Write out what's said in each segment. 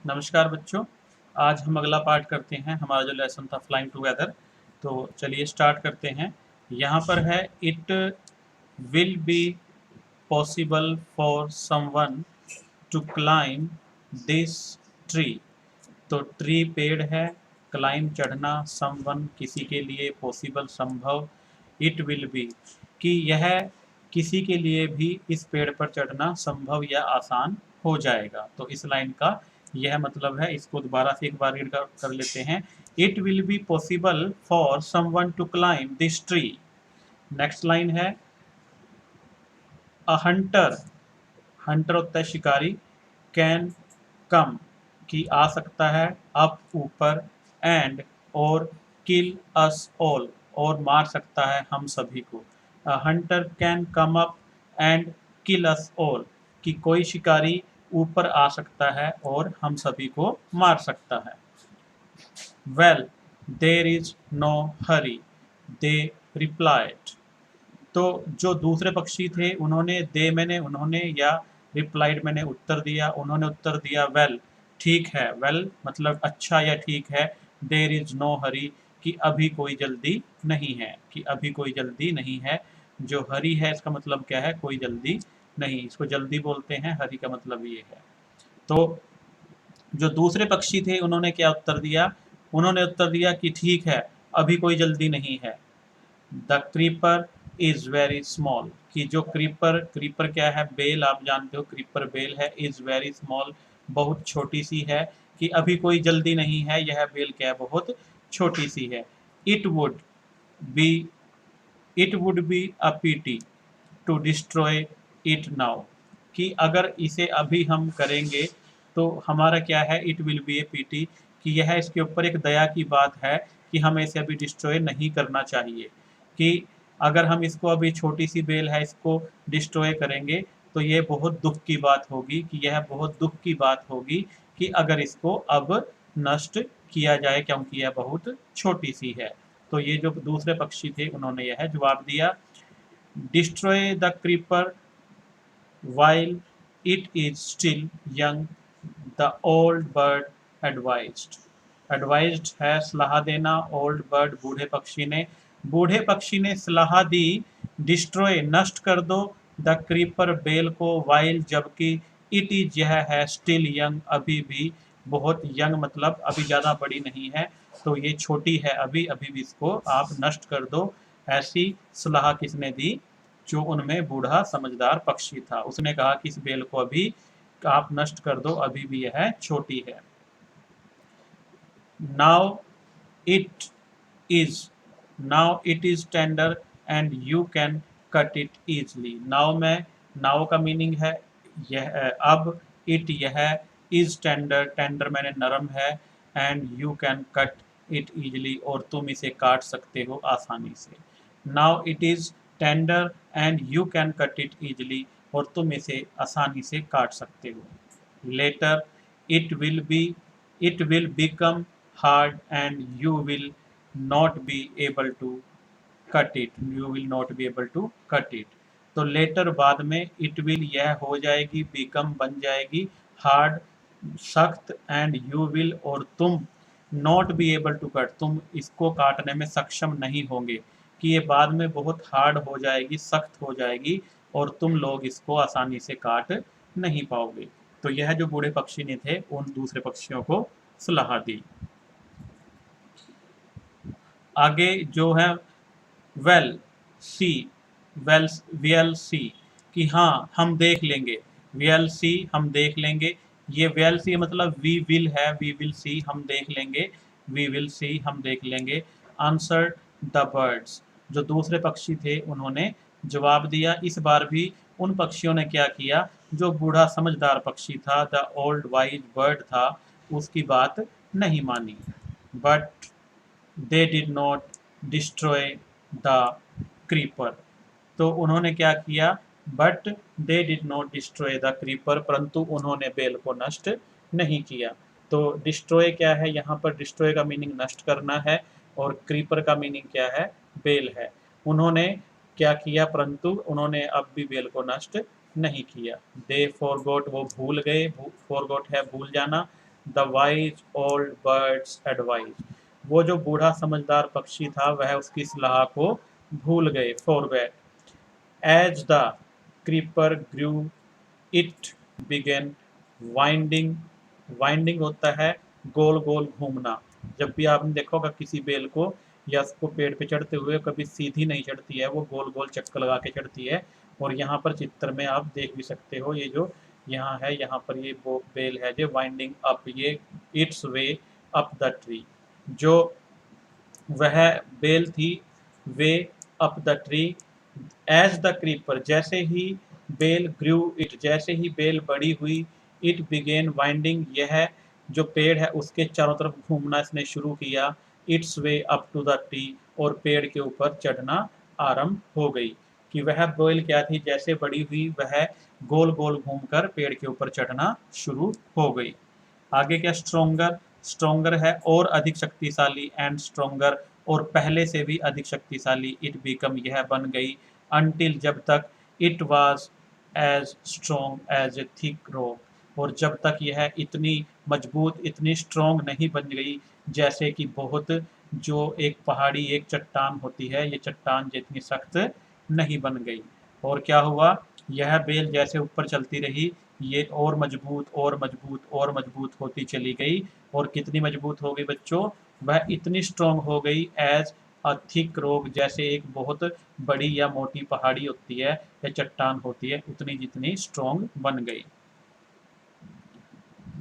नमस्कार बच्चों। आज हम अगला पार्ट करते हैं। हमारा जो लेसन था फ्लाइंग टुगेदर, तो चलिए स्टार्ट करते हैं। यहाँ पर है it will be possible for someone to climb this tree. तो ट्री पेड़ है, क्लाइम चढ़ना, समवन किसी के लिए, पॉसिबल संभव, इट विल बी कि यह किसी के लिए भी इस पेड़ पर चढ़ना संभव या आसान हो जाएगा। तो इस लाइन का यह मतलब है। इसको दोबारा से एक बार रीड कर लेते हैं। It will be possible for someone to climb this tree. Next line है अ हंटर, हंटर होता है शिकारी, कैन कम कि आ सकता है, अप ऊपर, एंड और किल अस ऑल और मार सकता है हम सभी को। Hunter can come up and kill us all कि कोई शिकारी ऊपर आ सकता है और हम सभी को मार सकता है। Well there is no hurry they replied. तो जो दूसरे पक्षी थे उन्होंने दे मैंने उन्होंने या रिप्लाइड मैंने उत्तर दिया। उन्होंने उत्तर दिया वेल ठीक है। वेल मतलब अच्छा या ठीक है। देर इज नो हरी कि अभी कोई जल्दी नहीं है, कि अभी कोई जल्दी नहीं है। जो हरी है इसका मतलब क्या है, कोई जल्दी नहीं। इसको जल्दी बोलते हैं, हरी का मतलब ये है। तो जो दूसरे पक्षी थे उन्होंने क्या उत्तर दिया, उन्होंने उत्तर दिया कि ठीक है अभी कोई जल्दी नहीं है। The creeper is very small कि जो क्रीपर, क्रीपर क्या है, बेल, आप जानते हो क्रीपर बेल है। इज वेरी स्मॉल बहुत छोटी सी है, कि अभी कोई जल्दी नहीं है, यह बेल क्या है, बहुत छोटी सी है। It would be, it would be a pity to destroy it now कि अगर इसे अभी हम करेंगे तो हमारा क्या है, it will B A PT कि यह इसके ऊपर एक दया की बात है कि हमें इसे अभी डिस्ट्रॉय नहीं करना चाहिए। कि अगर हम इसको अभी, छोटी सी बेल है, इसको डिस्ट्रॉय करेंगे तो ये बहुत दुख की बात होगी, कि यह बहुत दुख की बात होगी कि अगर इसको अब नष्ट किया जाए, क्योंकि यह बहुत छोटी सी है। तो ये जो दूसरे पक्षी थे उन्होंने यह जवाब दिया। Destroy the creeper while it is still young, the old bird advised। advised है सलाह देना, old bird बूढ़े पक्षी ने, बूढ़े पक्षी ने सलाह दी, डिस्ट्रॉय नष्ट कर दो, द क्रीपर बेल को, while जबकि, इट इज यह है, स्टिल यंग अभी भी, बहुत यंग मतलब अभी ज़्यादा बड़ी नहीं है, तो ये छोटी है अभी, अभी भी इसको आप नष्ट कर दो। ऐसी सलाह किसने दी, जो उनमें बूढ़ा समझदार पक्षी था, उसने कहा कि इस बेल को अभी आप नष्ट कर दो, अभी भी यह छोटी है। Now it is, now it is tender and you can cut it easily. Now में, नाउ का मीनिंग है यह, अब, इट यह, इज टेंडर, टेंडर मैंने नरम है, and you can cut it easily और तुम इसे काट सकते हो आसानी से। Now it is tender and you can cut it easily और तुम इसे आसानी से काट सकते हो। Later it will be, it will become hard and you will not be able to cut it, you will not be able to cut it. तो later बाद में, इट विल यह हो जाएगी, बिकम बन जाएगी, हार्ड सख्त, एंड यू विल और तुम, not be able to cut तुम इसको काटने में सक्षम नहीं होंगे, कि ये बाद में बहुत हार्ड हो जाएगी, सख्त हो जाएगी और तुम लोग इसको आसानी से काट नहीं पाओगे। तो यह जो बूढ़े पक्षी ने थे उन दूसरे पक्षियों को सलाह दी। आगे जो है वेल सी, वेल, वेल सी कि हाँ हम देख लेंगे, वेल सी हम देख लेंगे। ये वेल सी मतलब वी विल है, वी विल सी हम देख लेंगे, वी विल सी हम देख लेंगे। आंसर द बर्ड्स, जो दूसरे पक्षी थे उन्होंने जवाब दिया। इस बार भी उन पक्षियों ने क्या किया, जो बूढ़ा समझदार पक्षी था, द ओल्ड वाइज बर्ड था, उसकी बात नहीं मानी। But they did not destroy the creeper, तो उन्होंने क्या किया, but they did not destroy the creeper, परंतु उन्होंने बेल को नष्ट नहीं किया। तो डिस्ट्रॉय क्या है, यहाँ पर डिस्ट्रॉय का मीनिंग नष्ट करना है और क्रीपर का मीनिंग क्या है, बेल है। उन्होंने क्या किया, परंतु उन्होंने अब भी बेल को नष्ट नहीं किया। दे फॉरगॉट वो भूल गए, फॉरगॉट है भूल जाना, the wise old birds advise. वो जो बूढ़ा समझदार पक्षी था वह उसकी सलाह को भूल गए, forget. As the creeper grew it began winding. Winding होता है गोल गोल घूमना। जब भी आपने देखा होगा किसी बेल को या उसको पेड़ पे चढ़ते हुए, कभी सीधी नहीं चढ़ती है, वो गोल गोल चक्कर लगा के चढ़ती है। और यहाँ पर चित्र में आप देख भी सकते हो, ये जो यहाँ है, यहाँ पर ये वो बेल है जो वाइंडिंग अप, ये its way up the tree. जो वह बेल थी way up the tree as the creeper, जैसे ही बेल ग्रू इट, जैसे ही बेल बड़ी हुई, इट बिगेन वाइंडिंग, यह जो पेड़ है उसके चारों तरफ घूमना इसने शुरू किया। Its way up to the tree, और पेड़ के ऊपर चढ़ना आरंभ हो गई। कि वह बेल क्या थी, जैसे बड़ी हुई वह गोल गोल घूमकर पेड़ के ऊपर चढ़ना शुरू हो गई। आगे क्या, स्ट्रोंगर। स्ट्रोंगर है और अधिक शक्तिशाली, एंड स्ट्रोंगर, और पहले से भी अधिक शक्तिशाली। इट बिकम, यह बन गई। अनटिल, जब तक। It was as strong as a thick rock, और जब तक यह इतनी मजबूत, इतनी स्ट्रोंग नहीं बन गई जैसे कि बहुत, जो एक पहाड़ी, एक चट्टान होती है, ये चट्टान जितनी सख्त नहीं बन गई। और क्या हुआ, यह बेल जैसे ऊपर चलती रही, ये और मजबूत और मजबूत और मजबूत होती चली गई। और कितनी मजबूत हो गई बच्चों, वह इतनी स्ट्रोंग हो गई एज अ थिक रॉक, जैसे एक बहुत बड़ी या मोटी पहाड़ी होती है या चट्टान होती है, उतनी जितनी स्ट्रोंग बन गई।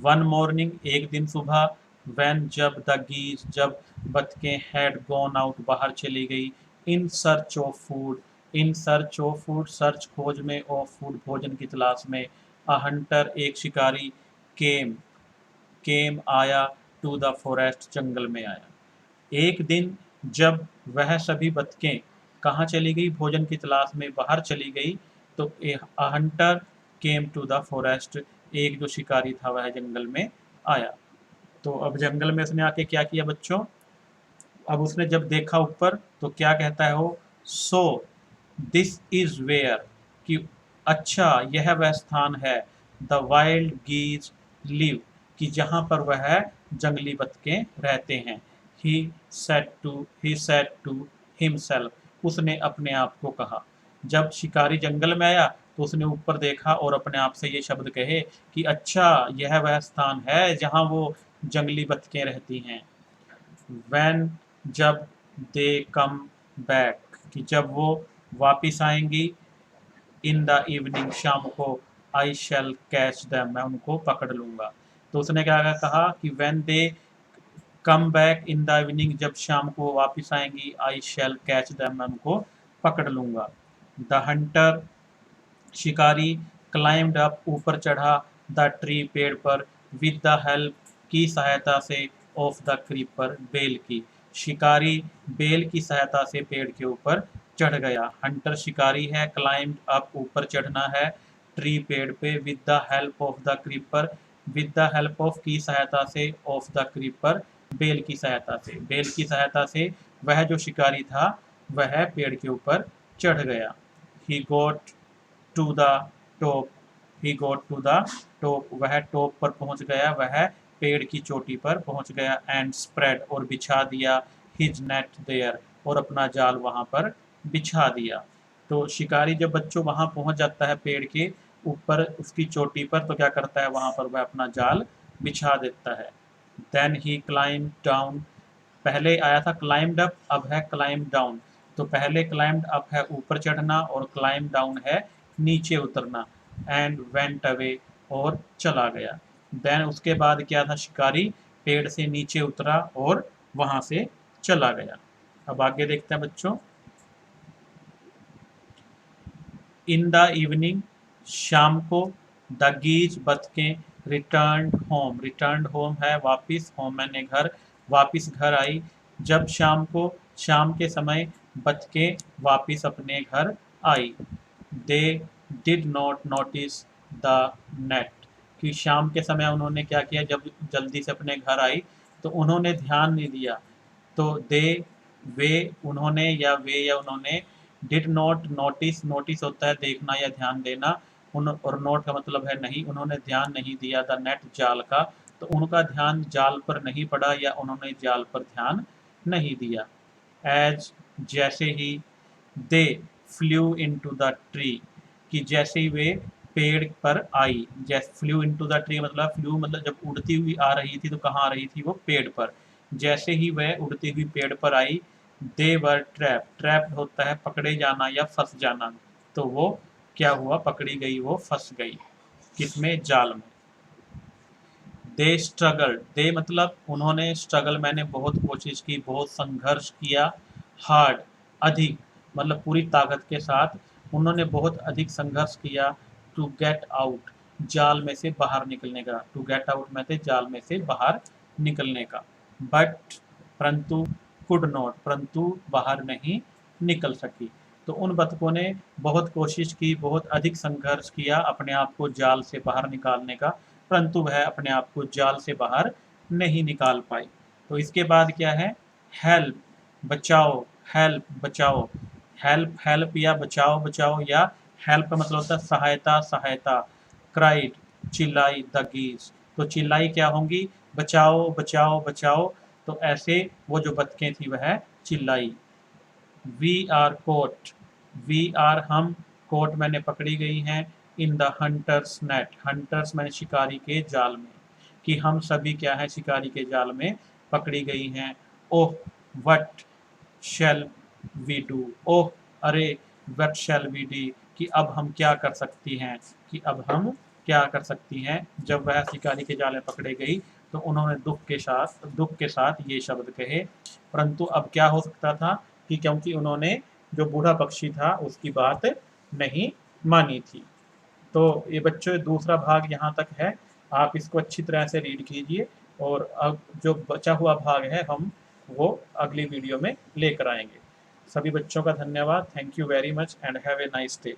वन मॉर्निंग, एक दिन सुबह। व्हेन, जब। द गीज, जब बतखें। हैड गॉन आउट, बाहर चली गई। In search of food, in search of food, search खोज में, ऑफ फूड भोजन की तलाश में। अ हंटर, एक शिकारी। केम, केम आया। टू द फॉरेस्ट, जंगल में आया। एक दिन जब वह सभी बतखें कहाँ चली गई, भोजन की तलाश में बाहर चली गई, तो a hunter came to the forest, एक जो शिकारी था वह जंगल में आया। तो अब जंगल में उसने आके क्या किया बच्चों, अब उसने जब देखा ऊपर तो क्या कहता है वो, सो दिस इज वेयर, कि अच्छा यह वह स्थान है, द वाइल्ड गीज लिव, कि जहाँ पर वह जंगली बतखें रहते हैं। ही सेड टू हिमसेल्फ, उसने अपने आप को कहा। जब शिकारी जंगल में आया तो उसने ऊपर देखा और अपने आप से ये शब्द कहे कि अच्छा यह वह स्थान है जहाँ वो जंगली बतखें रहती हैं। When, जब। दे कम बैक, कि जब वो वापिस आएंगी। इन द इवनिंग, शाम को। आई शैल कैच दैम, मैं उनको पकड़ लूंगा। तो उसने क्या कहा कि when they come back in the evening, जब शाम को वापिस आएंगी। आई शैल कैच दैम, मैं उनको पकड़ लूंगा। द हंटर, शिकारी। क्लाइम्ड अप, ऊपर चढ़ा। द ट्री, पेड़ पर। विद द हेल्प, की सहायता से। ऑफ द क्रीपर, बेल की। शिकारी बेल की सहायता से पेड़ के ऊपर चढ़ गया। हंटर शिकारी है, क्लाइम्ड अप, ऊपर चढ़ना है। ट्री, पेड़ पे। With the help of the creeper, with the help of, की सहायता से। ऑफ द क्रीपर, बेल की सहायता से। बेल की सहायता से वह जो शिकारी था वह पेड़ के ऊपर चढ़ गया। He got to the top, he got to the top, वह टॉप पर पहुंच गया, वह पेड़ की चोटी पर पहुंच गया। एंड स्प्रेड, और बिछा दिया। हिज नेट देयर, और अपना जाल वहां पर बिछा दिया। तो शिकारी जब बच्चों वहां पहुंच जाता है पेड़ के ऊपर, उसकी चोटी पर, तो क्या करता है वहां पर वह अपना जाल बिछा देता है। देन ही क्लाइम डाउन, पहले आया था क्लाइम्ड अप, अब है क्लाइम डाउन। तो पहले क्लाइम्ड अप है ऊपर चढ़ना, और क्लाइम डाउन है नीचे उतरना। एंड वेंट अवे, और चला गया। देन उसके बाद क्या था, शिकारी पेड़ से नीचे उतरा और वहां से चला गया। अब आगे देखते हैं बच्चों। इन द इवनिंग, शाम को। द गीज, बतखें। रिटर्न होम, रिटर्न होम है वापिस, होम मैंने घर, वापिस घर आई। जब शाम को, शाम के समय, बतखें वापिस अपने घर आई। They did not notice the net, कि शाम के समय उन्होंने क्या किया, जब जल्दी से अपने घर आई तो उन्होंने ध्यान नहीं दिया। तो दे, वे, उन्होंने, या वे या उन्होंने। डिड नॉट नोटिस, नोटिस होता है देखना या ध्यान देना, और नोट का मतलब है नहीं, उन्होंने ध्यान नहीं दिया। द नेट, जाल का। तो उनका ध्यान जाल पर नहीं पड़ा या उन्होंने जाल पर ध्यान नहीं दिया। एज जैसे ही, they flew into the tree कि जैसे ही वे पेड़ पर आई। जैसे फ्लू इनटू द ट्री मतलब फ्लू मतलब जब उड़ती हुई आ रही थी तो कहाँ आ रही थी वो पेड़ पर। जैसे ही वह उड़ती हुई पेड़ पर आई, दे वर ट्रैप। ट्रैप होता है पकड़े जाना या फंस जाना, तो वो क्या हुआ, पकड़ी गई, वो फंस गई। किसमें, जाल में। दे स्ट्रगल, दे मतलब उन्होंने, स्ट्रगल मैंने बहुत कोशिश की, बहुत संघर्ष किया। हार्ड अधिक मतलब पूरी ताकत के साथ उन्होंने बहुत अधिक संघर्ष किया। टू गेट आउट जाल में से बाहर निकलने का, टू गेट आउट में से जाल में से बाहर निकलने का। बट परंतु, कुड नॉट परंतु बाहर नहीं निकल सकी। तो उन बतखों ने बहुत कोशिश की, बहुत अधिक संघर्ष किया अपने आप को जाल से बाहर निकालने का, परंतु वह अपने आप को जाल से बाहर नहीं निकाल पाई। तो इसके बाद क्या है, हेल्प बचाओ, हेल्प बचाओ। हेल्प हेल्प या बचाओ बचाओ, या हेल्प का मतलब होता है सहायता सहायता। क्राइड चिल्लाई द गीज, तो चिल्लाई क्या होंगी, बचाओ बचाओ बचाओ। तो ऐसे वो जो बतखें थी वह चिल्लाई। We are caught, we are हम, कोट मैंने पकड़ी गई हैं, in the hunter's net, hunter's मैंने शिकारी के जाल में, कि हम सभी क्या है, शिकारी के जाल में पकड़ी गई हैं। ओह वट शैल वी डू, ओह अरे, वट शैल वी डी कि अब हम क्या कर सकती हैं, कि अब हम क्या कर सकती हैं। जब वह शिकारी के जाल में पकड़े गई तो उन्होंने दुख के साथ ये शब्द कहे। परंतु अब क्या हो सकता था कि क्योंकि उन्होंने जो बूढ़ा पक्षी था उसकी बात नहीं मानी थी। तो ये बच्चों दूसरा भाग यहाँ तक है, आप इसको अच्छी तरह से रीड कीजिए और अब जो बचा हुआ भाग है हम वो अगली वीडियो में लेकर आएंगे। सभी बच्चों का धन्यवाद, thank you very much and have a nice day.